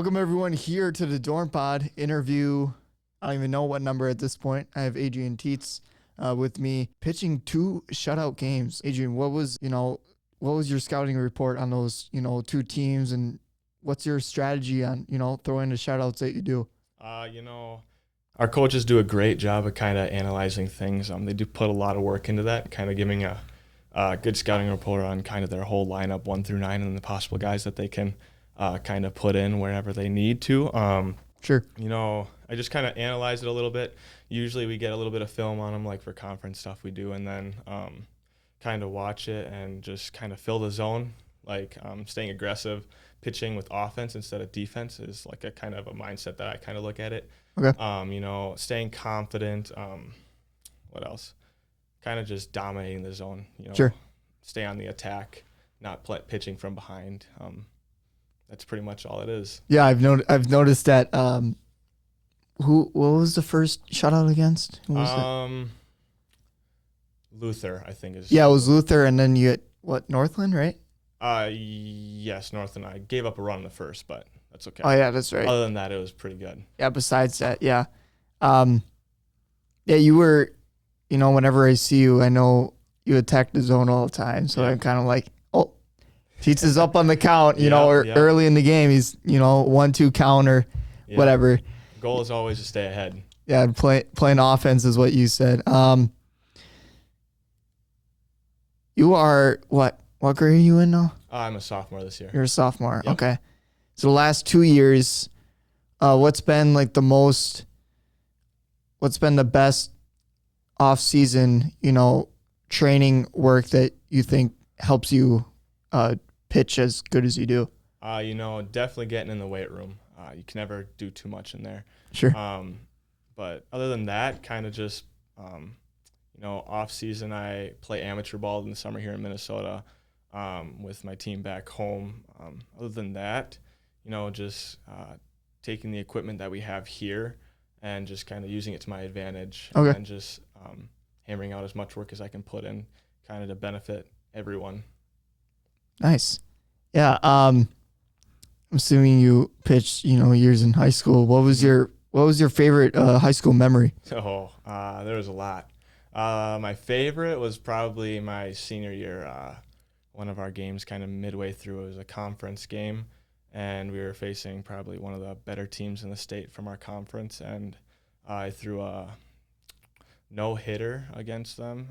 Welcome everyone here to the Dorm Pod interview. I don't even know what number at this point. I have Adryen Tietz with me pitching 2 shutout games. Adryen, what was your scouting report on those, 2 teams, and what's your strategy on, throwing the shutouts that you do? Our coaches do a great job of kind of analyzing things. They do put a lot of work into that, kind of giving a good scouting report on kind of their whole lineup 1 through 9 and the possible guys that they can kind of put in wherever they need to. Sure. I just kind of analyze it a little bit. Usually we get a little bit of film on them, like for conference stuff we do, and then kind of watch it and just kind of fill the zone, like staying aggressive, pitching with offense instead of defense is like a kind of a mindset that I kind of look at it. Okay. Staying confident. What else? Kind of just dominating the zone. Sure. Stay on the attack, not pitching from behind. That's pretty much all it is. Yeah, I've noticed that. What was the first shutout against? Who was it? Luther, I think is. Yeah, it was Luther, and then you had Northland, right? Yes, Northland. I gave up a run in the first, but that's okay. Oh yeah, that's right. Other than that, it was pretty good. Yeah. Besides that, yeah, yeah, you were, whenever I see you, I know you attack the zone all the time, so I'm kind of like, oh, Tietz is up on the count, early in the game, he's 1-2 count or whatever. Goal is always to stay ahead. Yeah, playing offense is what you said. You are what grade are you in now? I'm a sophomore this year. You're a sophomore. Yep. Okay. So the last 2 years, what's been the best off season, training work that you think helps you pitch as good as you do? Definitely getting in the weight room. You can never do too much in there. Sure. But other than that, kind of just, off season, I play amateur ball in the summer here in Minnesota with my team back home. Other than that, just taking the equipment that we have here and just kind of using it to my advantage. Okay. And just hammering out as much work as I can put in kind of to benefit everyone. Nice. Yeah. I'm assuming you pitched, years in high school. What was your favorite high school memory? Oh, there was a lot. My favorite was probably my senior year. One of our games kind of midway through, it was a conference game, and we were facing probably one of the better teams in the state from our conference, and I threw a no-hitter against them.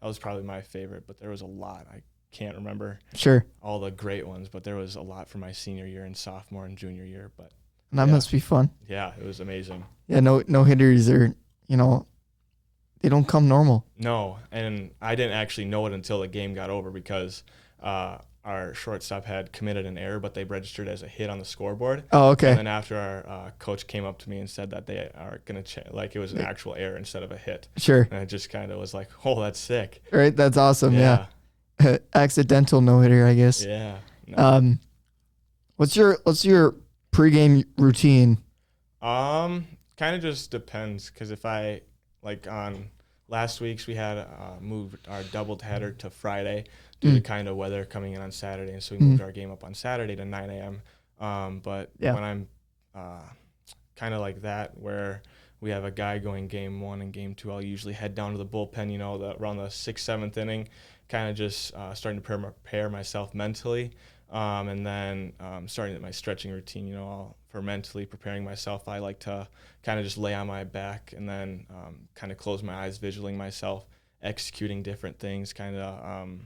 That was probably my favorite, but there was a lot. I can't remember all the great ones, but there was a lot for my senior year and sophomore and junior year. But that must be fun. Yeah, it was amazing. Yeah, no hitters are, they don't come normal. No, and I didn't actually know it until the game got over because our shortstop had committed an error, but they registered as a hit on the scoreboard. Oh, okay. And then after our coach came up to me and said that they are going to like it was an actual error instead of a hit. Sure. And I just kind of was like, oh, that's sick. Right, that's awesome. Yeah. Accidental no hitter, I guess. Yeah. No. What's your pregame routine? Kind of just depends, because if I on last week's we had moved our double header to Friday due to kind of weather coming in on Saturday, and so we moved our game up on Saturday to 9 a.m. But when I'm kind of like that, where we have a guy going game 1 and game 2, I'll usually head down to the bullpen, around the 6th, 7th inning, kind of just starting to prepare myself mentally. And then starting my stretching routine, for mentally preparing myself, I like to kind of just lay on my back and then kind of close my eyes, visualizing myself, executing different things, kind of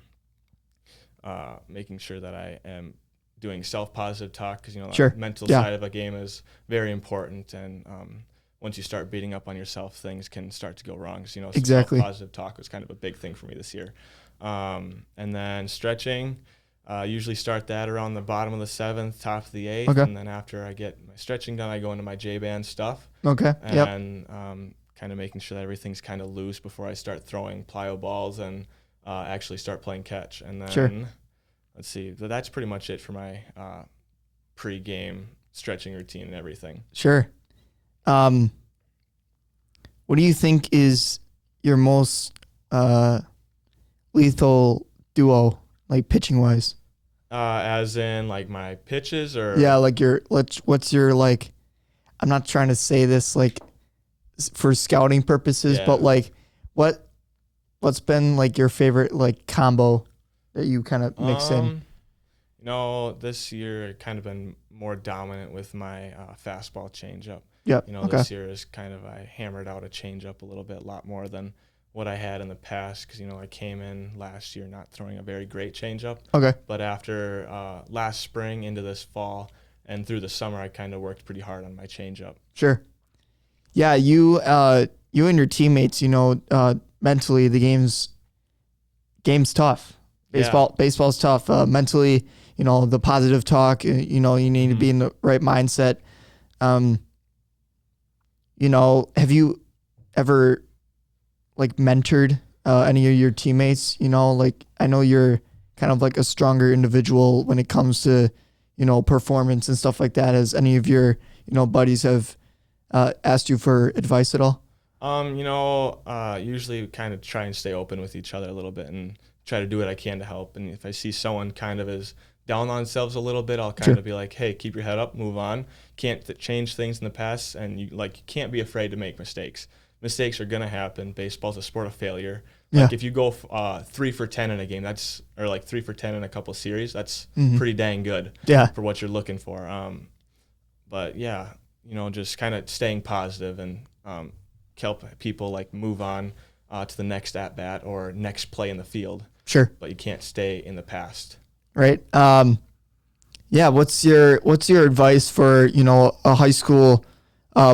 making sure that I am doing self-positive talk, because, the mental side of a game is very important. And once you start beating up on yourself, things can start to go wrong. So, exactly. Self-positive talk was kind of a big thing for me this year. And then stretching. Usually start that around the bottom of the 7th, top of the 8th, okay. And then after I get my stretching done, I go into my J-band stuff. Okay. And kind of making sure that everything's kind of loose before I start throwing plyo balls and actually start playing catch. And then let's see, that's pretty much it for my pre-game stretching routine and everything. Sure. What do you think is your most lethal duo, like pitching wise? As in like my pitches or Yeah, like what's your like? I'm not trying to say this like for scouting purposes, but yeah. like what's been like your favorite like combo that you kind of mix in? This year kind of been more dominant with my fastball changeup. Yep. Okay. This year is kind of I hammered out a changeup a lot more than what I had in the past because I came in last year not throwing a very great changeup. Okay. But after last spring into this fall and through the summer, I kind of worked pretty hard on my changeup. Sure. Yeah, you and your teammates, mentally the game's tough. Baseball's tough. Mentally, the positive talk, you need to be in the right mindset. Have you ever like mentored any of your teammates? Like I know you're kind of like a stronger individual when it comes to, performance and stuff like that. Has any of your, buddies have asked you for advice at all? Usually kind of try and stay open with each other a little bit and try to do what I can to help. And if I see someone kind of is down on themselves a little bit, I'll kind of be like, hey, keep your head up, move on. Can't change things in the past, and you can't be afraid to make mistakes. Mistakes are gonna happen. Baseball's a sport of failure. Like if you go 3 for 10 in a game, or like 3 for 10 in a couple series, that's pretty dang good for what you're looking for. But yeah, just kind of staying positive and help people like move on to the next at bat or next play in the field. Sure. But you can't stay in the past. Right. Yeah. What's your advice for, a high school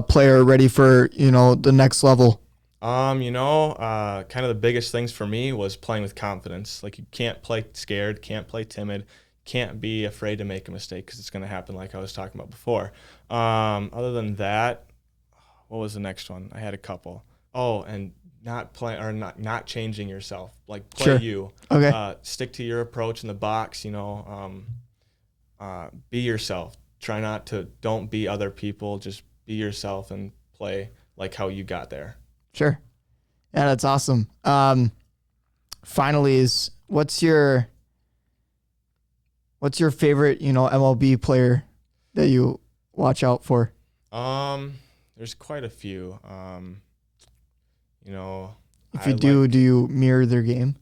player ready for, the next level? Kind of the biggest things for me was playing with confidence. Like you can't play scared, can't play timid, can't be afraid to make a mistake because it's going to happen like I was talking about before. Other than that, what was the next one? I had a couple. Oh, and not changing yourself. Like play you. Okay. Stick to your approach in the box, be yourself. Don't be other people, just be yourself and play like how you got there. Sure. Yeah, that's awesome. Finally, what's your favorite, MLB player that you watch out for? There's quite a few. If you do you mirror their game?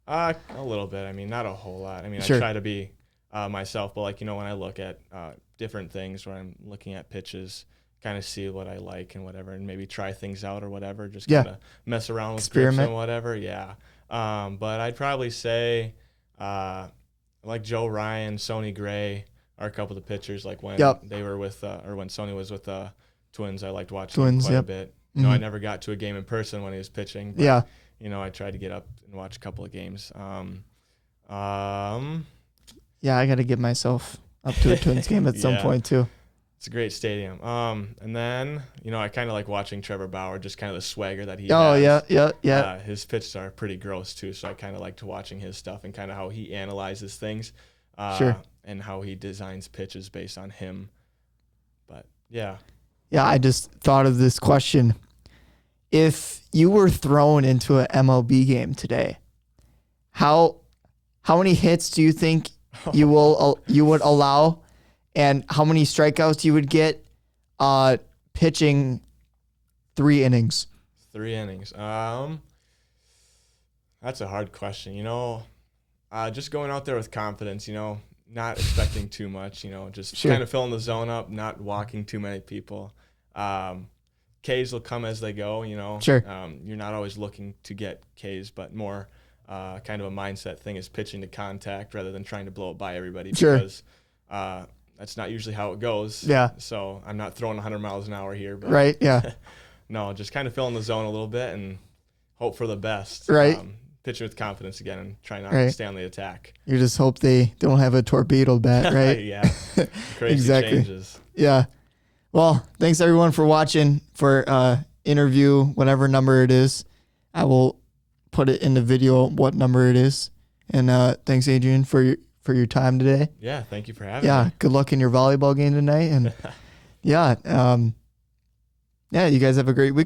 A little bit. I mean, not a whole lot. I mean, Sure. I try to be myself, but when I look at different things, where I'm looking at pitches, kind of see what I like and whatever, and maybe try things out or whatever. Just kind of mess around with grips and whatever. Yeah. But I'd probably say like Joe Ryan, Sonny Gray are a couple of the pitchers. Like when they were with, or when Sonny was with the Twins, I liked watching him quite a bit. I never got to a game in person when he was pitching. But, I tried to get up and watch a couple of games. Yeah, I got to get myself up to a Twins game at some point too. It's a great stadium. And then, I kind of like watching Trevor Bauer, just kind of the swagger that he has. Oh, yeah. His pitches are pretty gross too, so I kind of liked watching his stuff and kind of how he analyzes things. Sure. And how he designs pitches based on him. But, yeah. Yeah, I just thought of this question. If you were thrown into an MLB game today, how many hits do you think you would allow, and how many strikeouts you would get pitching 3 innings? 3 innings. That's a hard question. Just going out there with confidence, not expecting too much, just kind of filling the zone up, not walking too many people. Ks will come as they go, Sure. You're not always looking to get Ks, but more kind of a mindset thing is pitching to contact rather than trying to blow it by everybody because that's not usually how it goes. Yeah. So I'm not throwing 100 miles an hour here. But right, yeah. No, just kind of filling the zone a little bit and hope for the best. Right. Pitching with confidence again and try not to stay on the attack. You just hope they don't have a torpedo bat, right? Yeah. Crazy changes. Yeah. Well, thanks everyone for watching for interview, whatever number it is. I will put it in the video what number it is. And thanks, Adryen, for your time today. Yeah, thank you for having me. Yeah, good luck in your volleyball game tonight. And yeah, you guys have a great week.